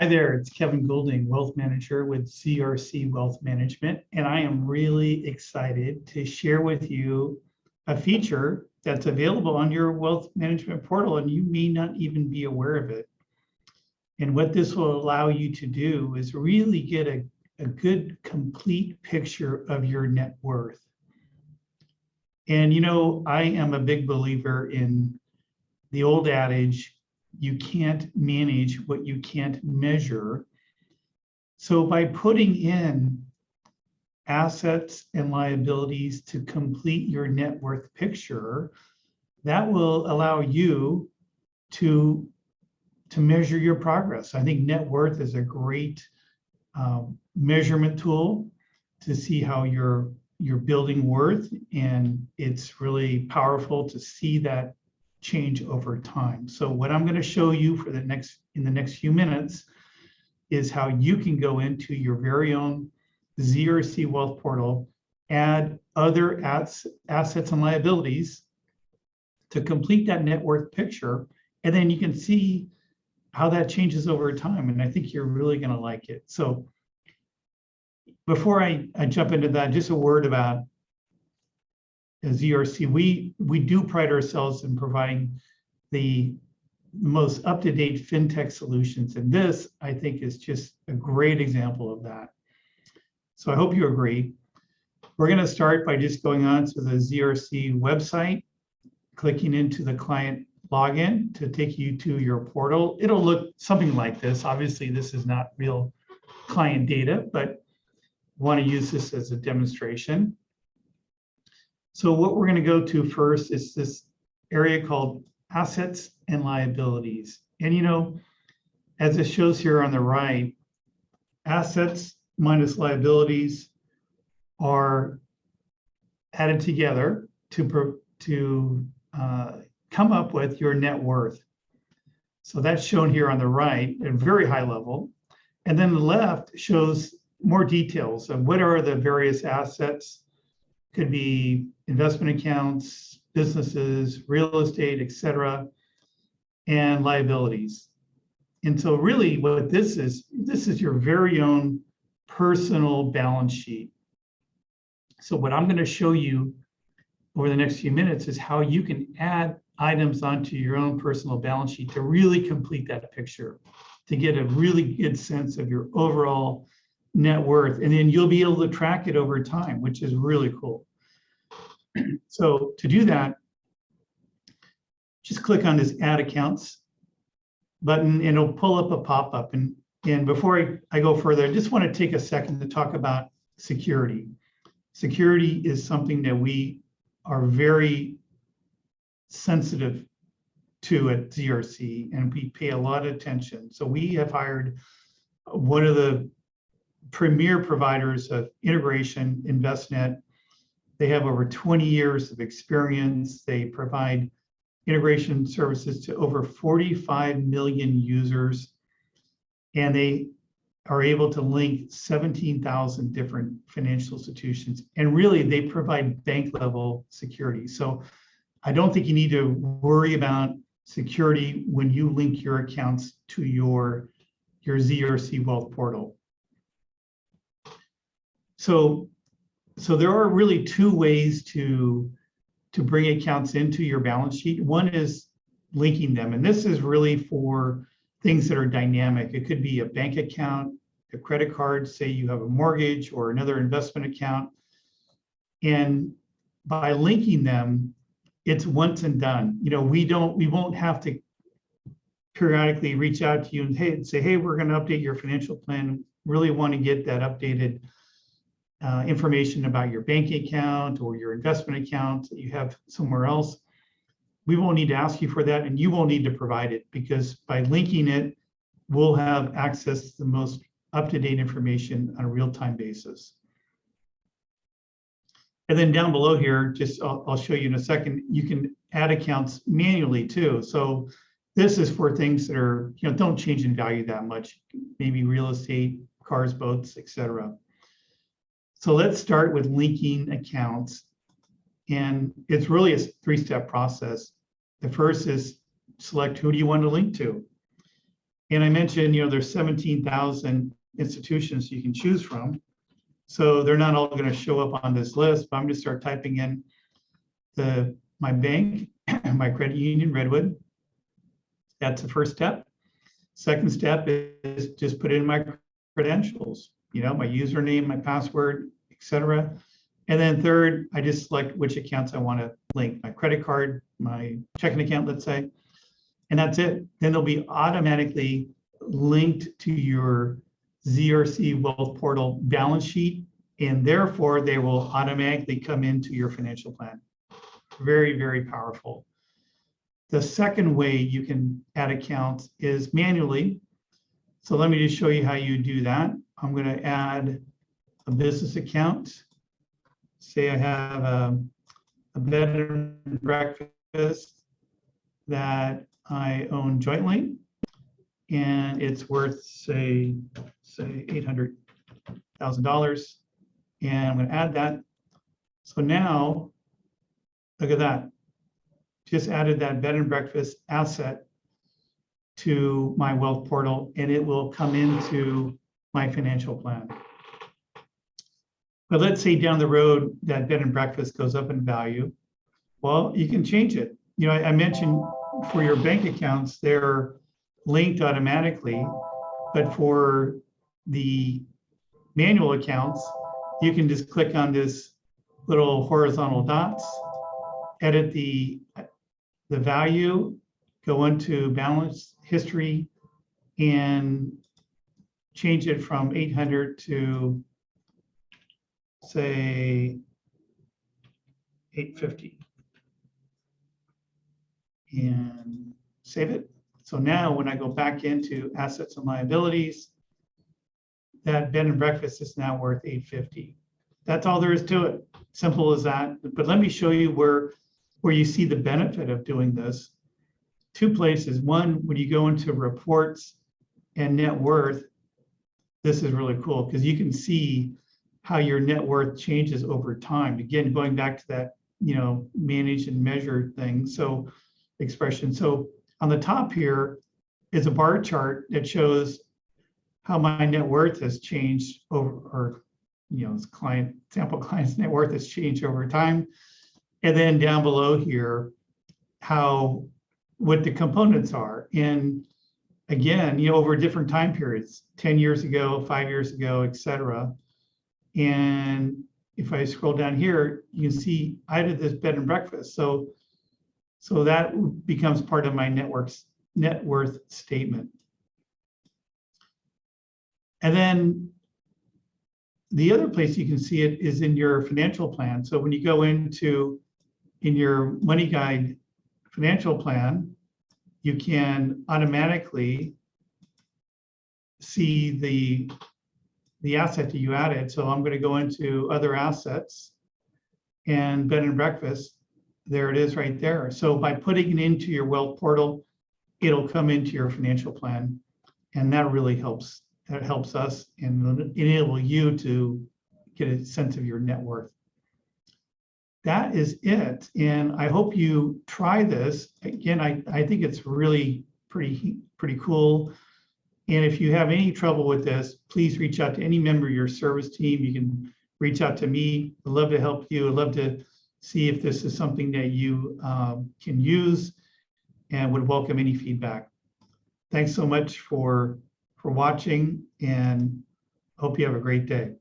Hi there, it's Kevin Goulding, Wealth Manager with ZRC Wealth Management, and I am really excited to share with you a feature that's available on your wealth management portal, and you may not even be aware of it. And what this will allow you to do is really get a good, complete picture of your net worth. And I am a big believer in the old adage, you can't manage what you can't measure. So by putting in assets and liabilities to complete your net worth picture, that will allow you to measure your progress. I think net worth is a great measurement tool to see how you're building worth, and it's really powerful to see that change over time. So what I'm going to show you in the next few minutes is how you can go into your very own ZRC Wealth Portal, add other assets and liabilities to complete that net worth picture, and then you can see how that changes over time. And I think you're really going to like it. So before I jump into that, just a word about ZRC. We do pride ourselves in providing the most up-to-date fintech solutions, and this, I think, is just a great example of that. So I hope you agree. We're going to start by just going on to the ZRC website, clicking into the client login to take you to your portal. It'll look something like this. Obviously, this is not real client data, but want to use this as a demonstration. So what we're going to go to first is this area called assets and liabilities. And as it shows here on the right, assets minus liabilities are added together to come up with your net worth. So that's shown here on the right at a very high level. And then the left shows more details of what are the various assets. Could be investment accounts, businesses, real estate, etc., and liabilities. And so really what this is your very own personal balance sheet. So what I'm going to show you over the next few minutes is how you can add items onto your own personal balance sheet to really complete that picture, to get a really good sense of your overall net worth. And then you'll be able to track it over time, which is really cool. So to do that, just click on this Add Accounts button, and it'll pull up a pop-up. And before I go further, I just want to take a second to talk about security. Security is something that we are very sensitive to at ZRC, and we pay a lot of attention. So we have hired one of the premier providers of integration, InvestNet. They have over 20 years of experience. They provide integration services to over 45 million users, and they are able to link 17,000 different financial institutions. And really, they provide bank level security. So I don't think you need to worry about security when you link your accounts to your ZRC Wealth Portal. So there are really two ways to bring accounts into your balance sheet. One is linking them, and this is really for things that are dynamic. It could be a bank account, a credit card, say you have a mortgage or another investment account. And by linking them, it's once and done. We won't have to periodically reach out to you and say, hey, we're going to update your financial plan. Really want to get that updated information about your bank account or your investment account that you have somewhere else. We won't need to ask you for that, and you won't need to provide it, because by linking it, we'll have access to the most up-to-date information on a real-time basis. And then down below here, I'll show you in a second, you can add accounts manually too. So this is for things that are, don't change in value that much, maybe real estate, cars, boats, etc. So let's start with linking accounts. And it's really a three-step process. The first is select who do you want to link to. And I mentioned, there's 17,000 institutions you can choose from. So they're not all going to show up on this list, but I'm going to start typing in my bank, my credit union, Redwood. That's the first step. Second step is just put in my credentials, my username, my password, etc. And then third, I just select which accounts I want to link, my credit card, my checking account, let's say, and that's it. Then they'll be automatically linked to your ZRC Wealth Portal balance sheet, and therefore they will automatically come into your financial plan. Very, very powerful. The second way you can add accounts is manually. So let me just show you how you do that. I'm going to add a business account. Say I have a bed and breakfast that I own jointly, and it's worth say $800,000, and I'm going to add that. So now, look at that. Just added that bed and breakfast asset to my wealth portal, and it will come into my financial plan. But let's say down the road that bed and breakfast goes up in value. Well, you can change it. I mentioned for your bank accounts, they're linked automatically, but for the manual accounts, you can just click on this little horizontal dots, edit the value, go into balance history, and change it from 800 to say 850, and save it. So now when I go back into assets and liabilities, that bed and breakfast is now worth 850. That's all there is to it. Simple as that. But let me show you where you see the benefit of doing this. Two places. One, when you go into reports and net worth, this is really cool because you can see how your net worth changes over time. Again, going back to that, manage and measure thing. So expression. So on the top here is a bar chart that shows how my net worth has changed over, sample client's net worth has changed over time. And then down below here, what the components are. And again, over different time periods, 10 years ago, 5 years ago, et cetera. And if I scroll down here, you can see I did this bed and breakfast. So that becomes part of my net worth statement. And then the other place you can see it is in your financial plan. So when you go in your Money Guide financial plan, you can automatically see the asset that you added. So I'm going to go into other assets and bed and breakfast. There it is right there. So by putting it into your wealth portal, it'll come into your financial plan. And that really helps. That helps us and enable you to get a sense of your net worth. That is it. And I hope you try this. Again, I think it's really pretty cool. And if you have any trouble with this, please reach out to any member of your service team. You can reach out to me. I'd love to help you. I'd love to see if this is something that you can use, and would welcome any feedback. Thanks so much for watching, and hope you have a great day.